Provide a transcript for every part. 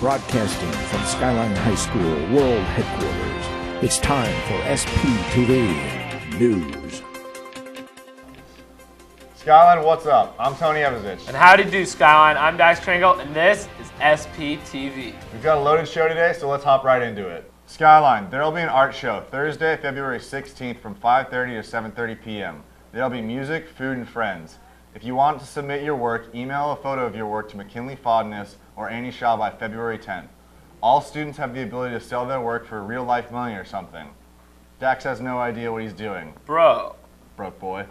Broadcasting from Skyline High School World Headquarters, it's time for Sptv News. Skyline, what's up? I'm Tony Evazich. And howdy do, Skyline. I'm Dax Tringle, and this is Sptv. We've got a loaded show today, so let's hop right into it. Skyline, there'll be an art show Thursday, February 16th from 5:30 to 7:30 p.m. There'll be music, food, and friends. If you want to submit your work, email a photo of your work to McKinley Fodness or Annie Shaw by February 10th. All students have the ability to sell their work for real-life money or something. Dax has no idea what he's doing. Bro. Broke boy.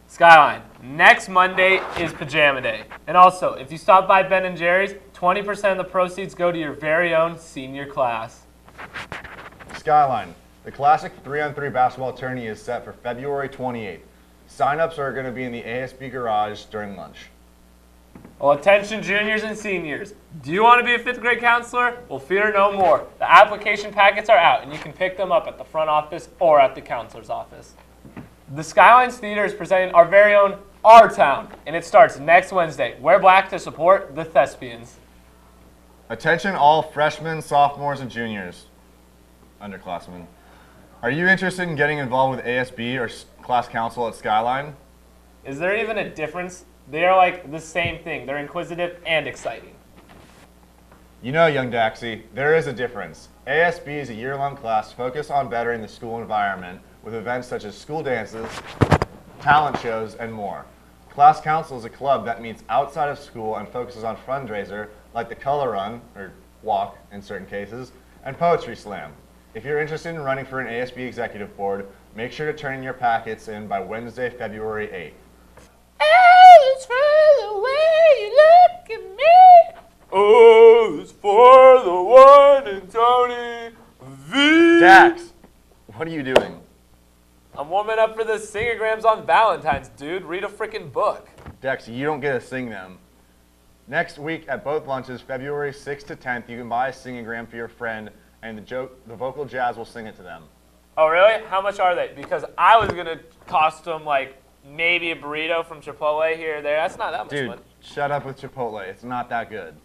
Skyline, next Monday is Pajama Day. And also, if you stop by Ben & Jerry's, 20% of the proceeds go to your very own senior class. Skyline, the Classic 3-on-3 basketball tourney is set for February 28th. Sign-ups are going to be in the ASB garage during lunch. Well, attention juniors and seniors. Do you want to be a 5th grade counselor? Well, fear no more. The application packets are out, and you can pick them up at the front office or at the counselor's office. The Skylines Theater is presenting our very own Our Town, and it starts next Wednesday. Wear black to support the thespians. Attention all freshmen, sophomores, and juniors. Underclassmen. Are you interested in getting involved with ASB or class council at Skyline? Is there even a difference? They are like the same thing. They're inquisitive and exciting. You know, young Daxie, there is a difference. ASB is a year-long class focused on bettering the school environment with events such as school dances, talent shows, and more. Class council is a club that meets outside of school and focuses on fundraiser like the color run, or walk in certain cases, and poetry slam. If you're interested in running for an ASB executive board, make sure to turn in your packets in by Wednesday, February 8th. It's for the way you look at me. Oh, it's for the one and Tony V. Dax, what are you doing? I'm warming up for the singograms on Valentine's, dude. Read a freaking book. Dax, you don't get to sing them. Next week at both lunches, February 6th to 10th, you can buy a singogram for your friend, and the vocal jazz will sing it to them. Oh, really? How much are they? Because I was going to cost them, like, maybe a burrito from Chipotle here or there. That's not that much Dude, money. shut up with Chipotle. It's not that good.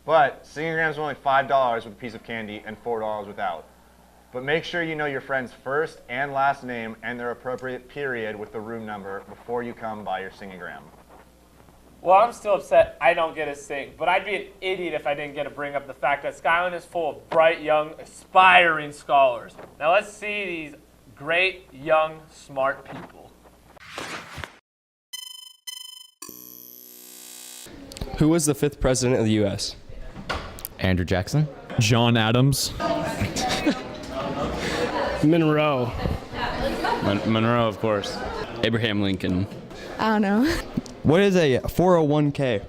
But singograms are only $5 with a piece of candy and $4 without. But make sure you know your friend's first and last name and their appropriate period with the room number before you come by your singogram. Well, I'm still upset I don't get to sing, but I'd be an idiot if I didn't get to bring up the fact that Skyline is full of bright, young, aspiring scholars. Now let's see these great, young, smart people. Who was the 5th president of the U.S.? Andrew Jackson. John Adams. Monroe. Monroe, of course. Abraham Lincoln. I don't know. What is a 401k?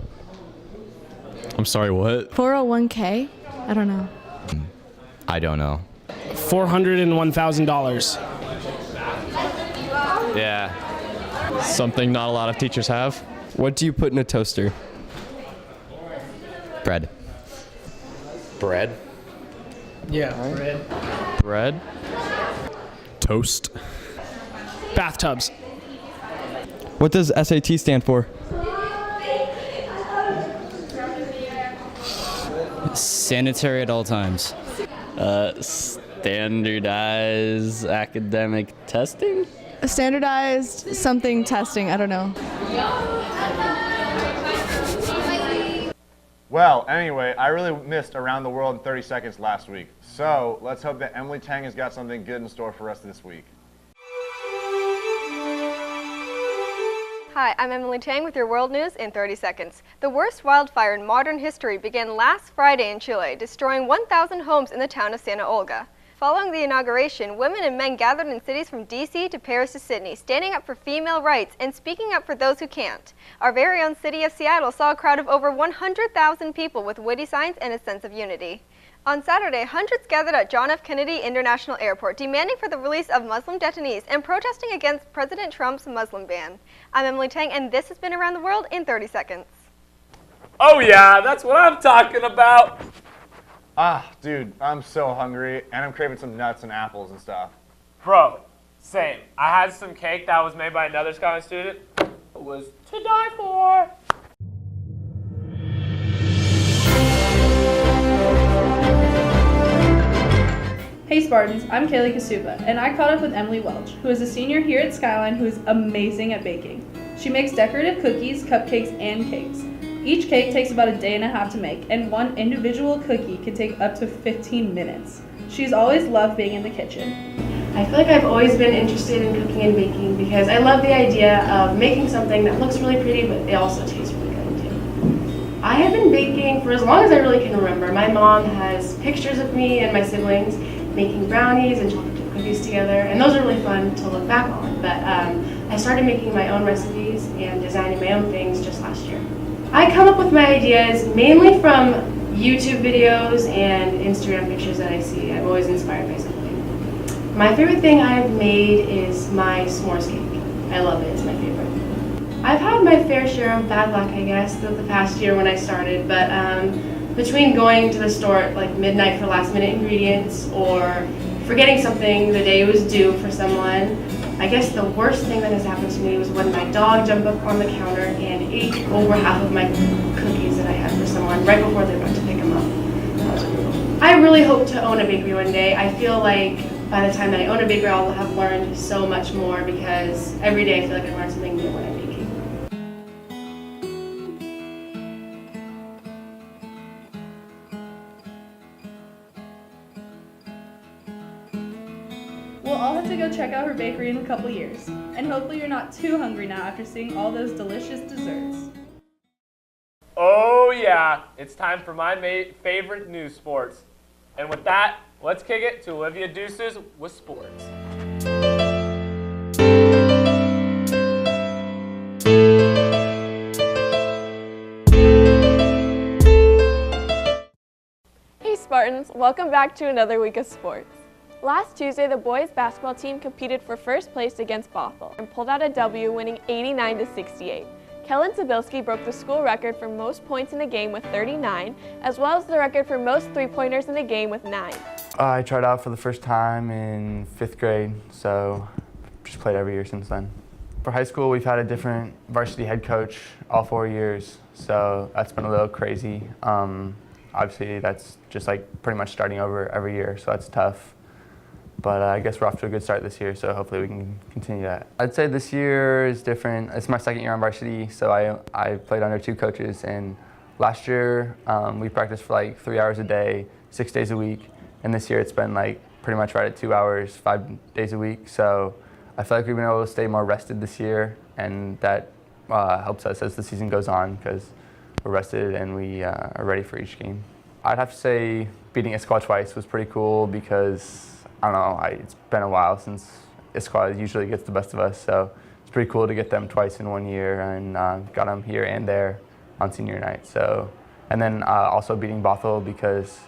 I'm sorry, what? 401k? I don't know. I don't know. $401,000. Yeah. Something not a lot of teachers have. What do you put in a toaster? Bread. Bread. Yeah, bread. Bread. Toast. Bathtubs. What does SAT stand for? Sanitary at all times. Standardized academic testing? Standardized something testing, I don't know. Well, anyway, I really missed Around the World in 30 Seconds last week. So let's hope that Emily Tang has got something good in store for us this week. Hi, I'm Emily Tang with your world news in 30 seconds. The worst wildfire in modern history began last Friday in Chile, destroying 1,000 homes in the town of Santa Olga. Following the inauguration, women and men gathered in cities from D.C. to Paris to Sydney, standing up for female rights and speaking up for those who can't. Our very own city of Seattle saw a crowd of over 100,000 people with witty signs and a sense of unity. On Saturday, hundreds gathered at John F. Kennedy International Airport, demanding for the release of Muslim detainees and protesting against President Trump's Muslim ban. I'm Emily Tang, and this has been Around the World in 30 seconds. Oh yeah, that's what I'm talking about. Ah, dude, I'm so hungry, and I'm craving some nuts and apples and stuff. Bro, same. I had some cake that was made by another Skyline student. It was to die for. Spartans, I'm Kaylee Kasuba, and I caught up with Emily Welch, who is a senior here at Skyline who is amazing at baking. She makes decorative cookies, cupcakes, and cakes. Each cake takes about a day and a half to make, and one individual cookie can take up to 15 minutes. She's always loved being in the kitchen. I feel like I've always been interested in cooking and baking because I love the idea of making something that looks really pretty, but it also tastes really good too. I have been baking for as long as I really can remember. My mom has pictures of me and my siblings making brownies and chocolate chip cookies together, and those are really fun to look back on. But I started making my own recipes and designing my own things just last year. I come up with my ideas mainly from YouTube videos and Instagram pictures that I see. I'm always inspired by something. My favorite thing I've made is my s'mores cake. I love it, it's my favorite. I've had my fair share of bad luck, I guess, the past year when I started, but between going to the store at like midnight for last minute ingredients or forgetting something the day it was due for someone, I guess the worst thing that has happened to me was when my dog jumped up on the counter and ate over half of my cookies that I had for someone right before they were about to pick them up. That was brutal. I really hope to own a bakery one day. I feel like by the time that I own a bakery, I'll have learned so much more because every day I feel like I learn something new when I'm baking. We'll all have to go check out her bakery in a couple years. And hopefully you're not too hungry now after seeing all those delicious desserts. Oh yeah, it's time for my favorite news sports. And with that, let's kick it to Olivia Deuces with sports. Hey Spartans, welcome back to another week of sports. Last Tuesday, the boys basketball team competed for first place against Bothell and pulled out a W, winning 89-68. Kellen Zabilski broke the school record for most points in a game with 39, as well as the record for most three-pointers in a game with 9. I tried out for the first time in 5th grade, so just played every year since then. For high school, we've had a different varsity head coach all 4 years, so that's been a little crazy. Obviously, that's just like pretty much starting over every year, so that's tough. But I guess we're off to a good start this year, so hopefully we can continue that. I'd say this year is different. It's my second year on varsity, so I played under 2 coaches. And last year, we practiced for like 3 hours a day, 6 days a week. And this year it's been like pretty much right at 2 hours, 5 days a week. So I feel like we've been able to stay more rested this year, and that helps us as the season goes on because we're rested and we are ready for each game. I'd have to say beating Issaquah twice was pretty cool because I don't know, it's been a while since Issaquah usually gets the best of us, so it's pretty cool to get them twice in 1 year and got them here and there on senior night. So, and then also beating Bothell because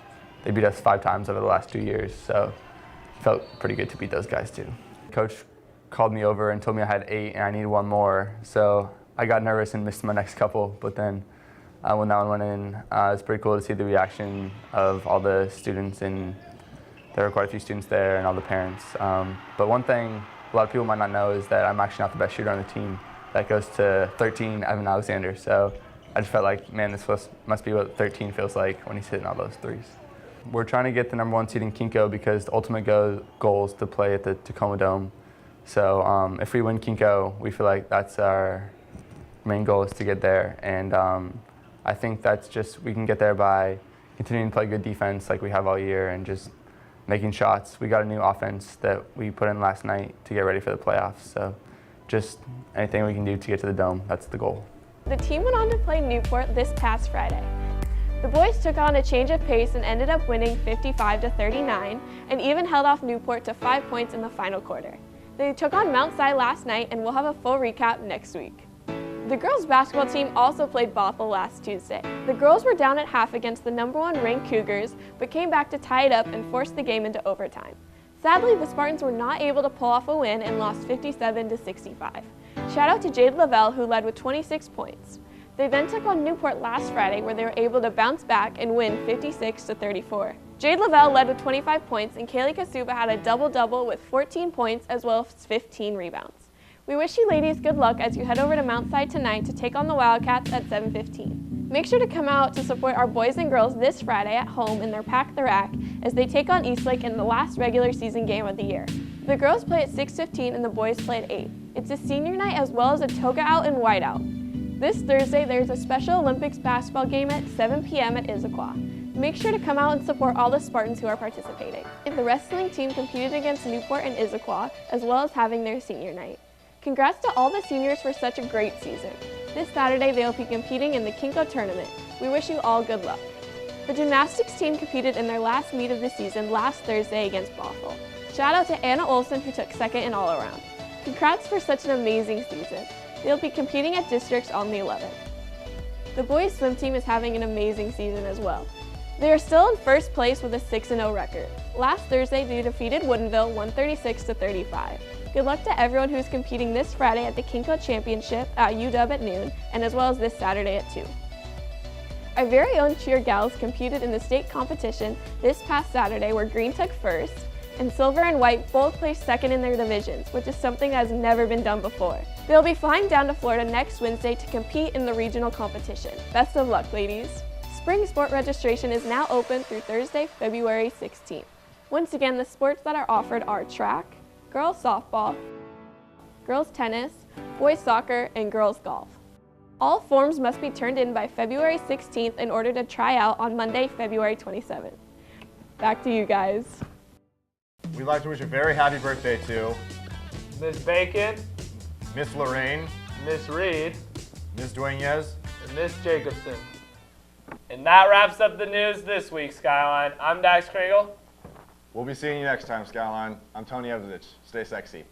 they beat us 5 times over the last 2 years, so it felt pretty good to beat those guys too. Coach called me over and told me I had 8 and I needed 1 more, so I got nervous and missed my next couple, but then when that one went in, it's pretty cool to see the reaction of all the students, and there were quite a few students there and all the parents. But one thing a lot of people might not know is that I'm actually not the best shooter on the team. That goes to 13, Evan Alexander. So I just felt like, man, this must be what 13 feels like when he's hitting all those threes. We're trying to get the #1 seed in Kinko because the ultimate goal is to play at the Tacoma Dome. So if we win Kinko, we feel like that's our main goal is to get there. And I think that's just, we can get there by continuing to play good defense like we have all year and just making shots. We got a new offense that we put in last night to get ready for the playoffs. So just anything we can do to get to the Dome, that's the goal. The team went on to play Newport this past Friday. The boys took on a change of pace and ended up winning 55-39 and even held off Newport to 5 points in the final quarter. They took on Mount Si last night and we'll have a full recap next week. The girls basketball team also played Bothell last Tuesday. The girls were down at half against the #1 ranked Cougars, but came back to tie it up and force the game into overtime. Sadly, the Spartans were not able to pull off a win and lost 57-65. Shout out to Jade Lavelle, who led with 26 points. They then took on Newport last Friday, where they were able to bounce back and win 56-34. Jade Lavelle led with 25 points, and Kaylee Kasuba had a double-double with 14 points as well as 15 rebounds. We wish you ladies good luck as you head over to Mount Si tonight to take on the Wildcats at 7:15. Make sure to come out to support our boys and girls this Friday at home in their Pack the Rack as they take on Eastlake in the last regular season game of the year. The girls play at 6:15 and the boys play at 8. It's a senior night as well as a toga out and white out. This Thursday, there's a Special Olympics basketball game at 7 p.m. at Issaquah. Make sure to come out and support all the Spartans who are participating. The wrestling team competed against Newport and Issaquah, as well as having their senior night. Congrats to all the seniors for such a great season. This Saturday, they will be competing in the Kinko tournament. We wish you all good luck. The gymnastics team competed in their last meet of the season last Thursday against Bothell. Shout out to Anna Olson, who took second in all around. Congrats for such an amazing season. They'll be competing at districts on the 11th. The boys swim team is having an amazing season as well. They are still in first place with a 6-0 record. Last Thursday, they defeated Woodinville 136-35. Good luck to everyone who is competing this Friday at the Kinko Championship at UW at noon, and as well as this Saturday at 2. Our very own cheer gals competed in the state competition this past Saturday, where green took first, and silver and white both placed second in their divisions, which is something that has never been done before. They'll be flying down to Florida next Wednesday to compete in the regional competition. Best of luck, ladies. Spring sport registration is now open through Thursday, February 16th. Once again, the sports that are offered are track, girls softball, girls tennis, boys soccer, and girls golf. All forms must be turned in by February 16th in order to try out on Monday, February 27th. Back to you guys. We'd like to wish a very happy birthday to Miss Bacon, Miss Lorraine, Miss Reed, Miss Dueñez, and Miss Jacobson. And that wraps up the news this week, Skyline. I'm Dax Kringle. We'll be seeing you next time, Skyline. I'm Tony Evzich. Stay sexy.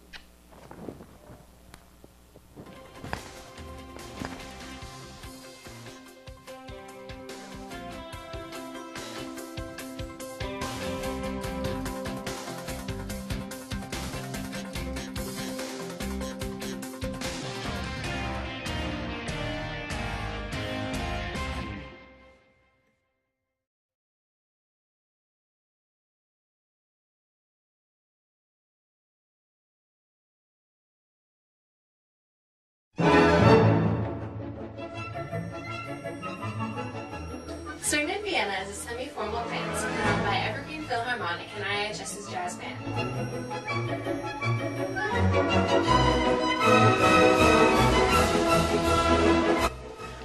Swinged in Vienna is a semi-formal dance performed by Evergreen Philharmonic and IHS's jazz band.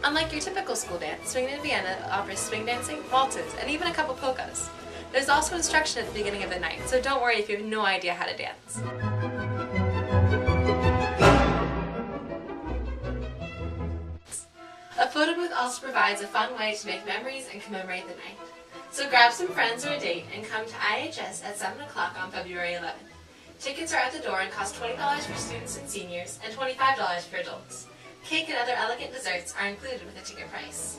Unlike your typical school dance, Swinged in Vienna offers swing dancing, waltzes, and even a couple polkas. There's also instruction at the beginning of the night, so don't worry if you have no idea how to dance. A photo booth also provides a fun way to make memories and commemorate the night. So grab some friends or a date and come to IHS at 7 o'clock on February 11th. Tickets are at the door and cost $20 for students and seniors and $25 for adults. Cake and other elegant desserts are included with the ticket price.